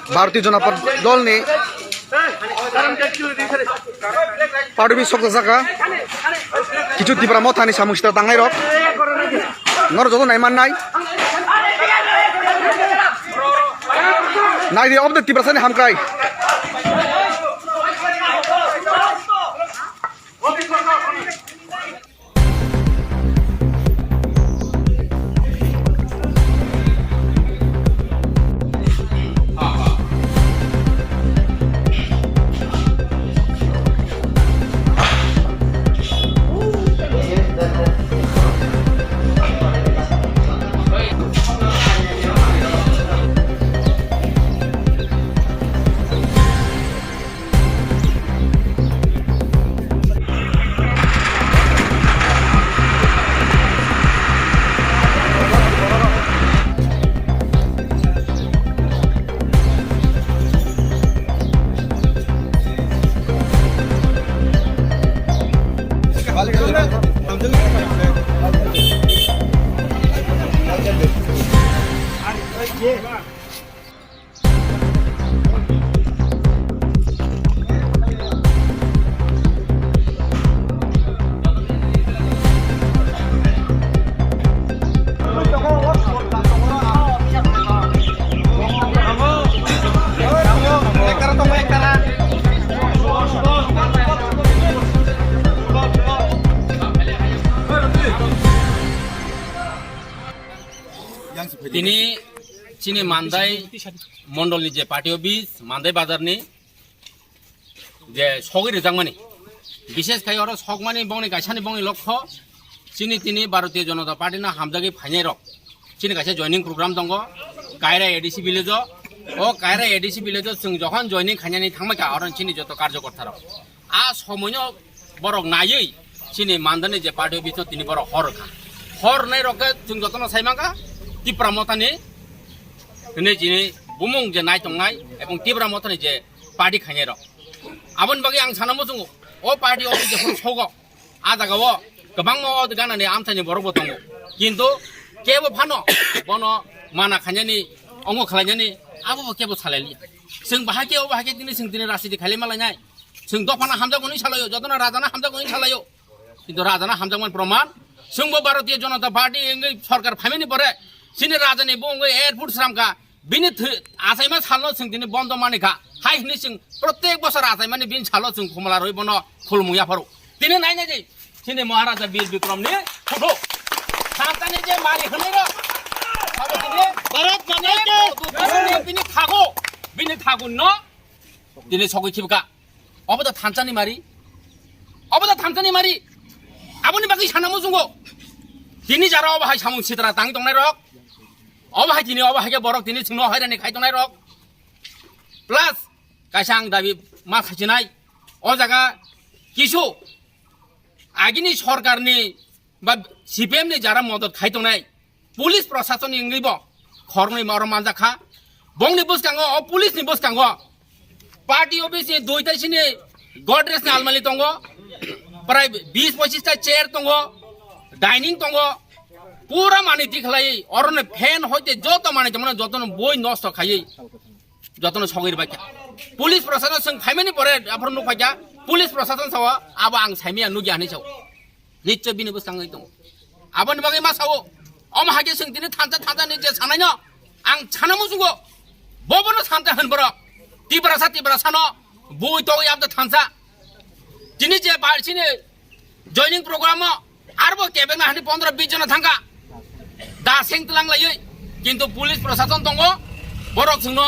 भारतीय जनता दल नि पार्टी भी सकता सका किचु तिब्रा मथानि सामुं सिथा थांनाय रक नर जतो नाय मान नाय दे अब द तिब्रा सानि हामक्राय তিনি চিনি মান্দাই মন্ডলনি যে পার্টি অফিস মান্দাই বাজারনি যে সগি রেজাংমানি বিশেষ খাই আর সকমানি বংনি গাইসানি বংনি লক্ষ্য চিনি তিনি ভারতীয় জনতা পার্টি না হামজাগি ফাইনাই রক চিনি গাইসা জয়নিং প্রোগ্রাম দङ কায়রা এডিসি ভিলেজ ও কায়রা এডিসি ভিলেজ जों যখন জয়নিং খাইনানি থাংমাকা আর চিনি যত কার্যকর্তা আ সময়নো বরক নাयै চিনি মান্দানি যে পার্টি অফিস তিনি বড় হর নাই রকে जों যতন সাইমাকা তিব্রা মতানি दिनै जिनै बुमुं जे नायतंनाय एबं तिब्रा मथानि जे पार्टी खायनाय रक आबोनि बागै आं सानामो जों अ पार्टी अफिस जे सग आ जागाव गोबां माव गानानि आमथानि बरबो दङ किन्तु केबो फानो बनो माना खायनायनि अंग खालायनायनि आबो केबो सालायलि जों बाहाके दिनै राजनीति खालि मालायनाय जों दफाना हामजागोनि सालायो जतना राजाना हामजागोनि सालायो किन्तु राजाना हामजागोन प्रमाण जोंबो भारतीय जनता पार्टी एंगै सरकार फाइमेनि बरे सिनि राजानि बुंगै एयारपोर्ट श्रामका बिनि आसाइमा सालो जों दिनै बन्द मानिखा हाय हिनि जों प्रत्येक बोसोर आसाइमानि बिनि सालो जों खमला रय बन फुलमुयाफोराव दिनै नायनाय जाय दिनै महाराजा वीर विक्रमनि फटो सातानि जे मारि होनै र भारत माने बिनि थागो न दिनै सगै खिबका अबदा थानसानि मारि आबोनि बागै सानामो जोंगो दिनै जारा अबाहाय सामुं सिद्रा तां दंनाय रक अबाहाय दिनै अबाहायके बरक दिनै जोंनो हैरानि खायदंनाय रक प्लास कायसां दाबि मा खायसिनाय अ जागा किसु आगिनि सरकारनि बा सिपिएमनि जारा मदद खायदंनाय पुलिस प्रशासन इंगैबो खरनै मार मानजाखा बंनि बसकांगो अ पुलिसनि बसकांगो पार्टी अफिसनि दुइटासिनि गडरेजनि आलमारि दङ प्राय 20-25 टा चेयर दङ डाइनिं दङ पूरा माने दिखलाई अरने फैन होते जत माने जमन जतन बय नष्ट खायै जतन सगैर बाक्या पुलिस प्रशासन जों फाइमेनि परे आफर नुफाया पुलिस प्रशासन साव आबा आं साइमिया नुगिया हानि साव निश्चय बिनि बसाङै दङ आबोनि बागै मा साव अम हागे जों दिनै थांजा नि जे सानाय न आं सानामु जुगो बबनो सानता होनबर तिब्रा सानो बय तो याबदा थांजा दिनै जे बालसिनि जयनिं प्रोग्राम आरबो केबेना हानि 15-20 जना थांगा दा सेंतलां लायै किन्तु पुलिस प्रशासन दङ बरक जोंनो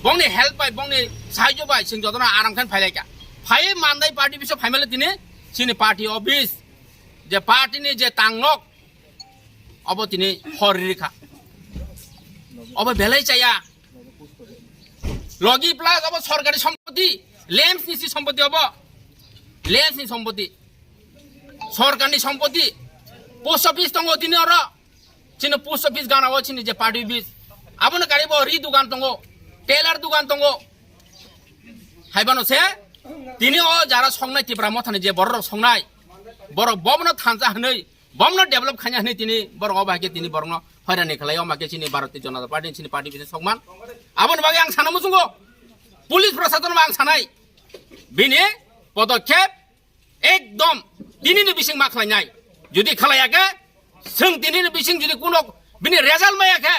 बंनि हेल्प बाय बंनि साहाय्य बाय जों जतना आरामखान फायलायका फाय मानदाय पार्टी बिसो फाइमेले दिनै सिनि पार्टी अफिस जे पार्टीनि जे तांनक अब दिनै हरिखा अब बेलाय चाया लगी प्लास अब सरकारी सम्पत्ति लेम्सनि सम्पत्ति अब लेम्सनि सम्पत्ति सरकारनि सम्पत्ति पोस्ट अफिस दङ दिनै अर चिनो पोस्ट अफिस गाना हो चिनो जे पार्टी अफिस आबोनो गाडी बो रि दुकान दङ टेलर दुकान दङ हाइबानो से दिनै अ जारा संनाय तिब्रा मथानि जे बर संनाय बर बमनो थांजा हनै बमनो डेभलप खाया हनै दिनै बर अबाके दिनै बरनो হয়রানি খালায় আমাকে চিনি ভারতীয় জনতা পার্টি চিনি পার্টি বিশেষ সমান আবন বাগে आं साना मुसुंगो पुलिस प्रशासन आं सानाय बिनि पदक्षेप एकदम दिनैनि बिसिं मा खालायनाय जुदि खालायाखै जों दिनैनि बिसिं जुदि कुनो बिनि रेजाल्ट मायाखै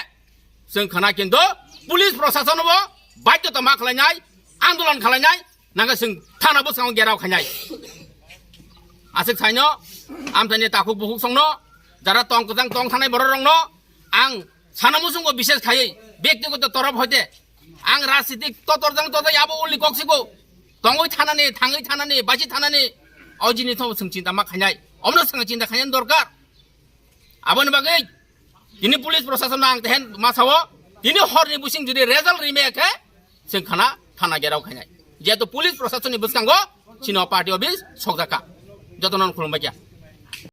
जों खाना किन्तु पुलिस प्रशासनबो बाध्यता मा खालायनाय आन्दोलन खालायनाय नांगा जों थाना बसाव गेराव खायनाय आसक साइनो आमथानि ताखु बुहुक संनो যারা তংকজাং তং থানায় বড় রংনো आं साना मुसुंगो विशेष खायै व्यक्तिगत तरफ हयते आं राजनीतिक ततरजों ततय आबो उलि कक्सिगो तंगै थानानि थाङै थानानि बासि थानानि अजिनि थाव जों चिन्ता मा खायनाय अमनो जों चिन्ता खायनाय दरकार आबोनि बागै दिनै पुलिस प्रशासन आं तेहेन मासावो दिनै हरनि बुसिं जुदि रेजाल्ट रिमेयाखै जों खाना थाना गेराव खायनाय जेहेतु पुलिस प्रशासननि बुसखांगो चिनो पार्टी अफिस सकजाका जतनन खुलुमबाय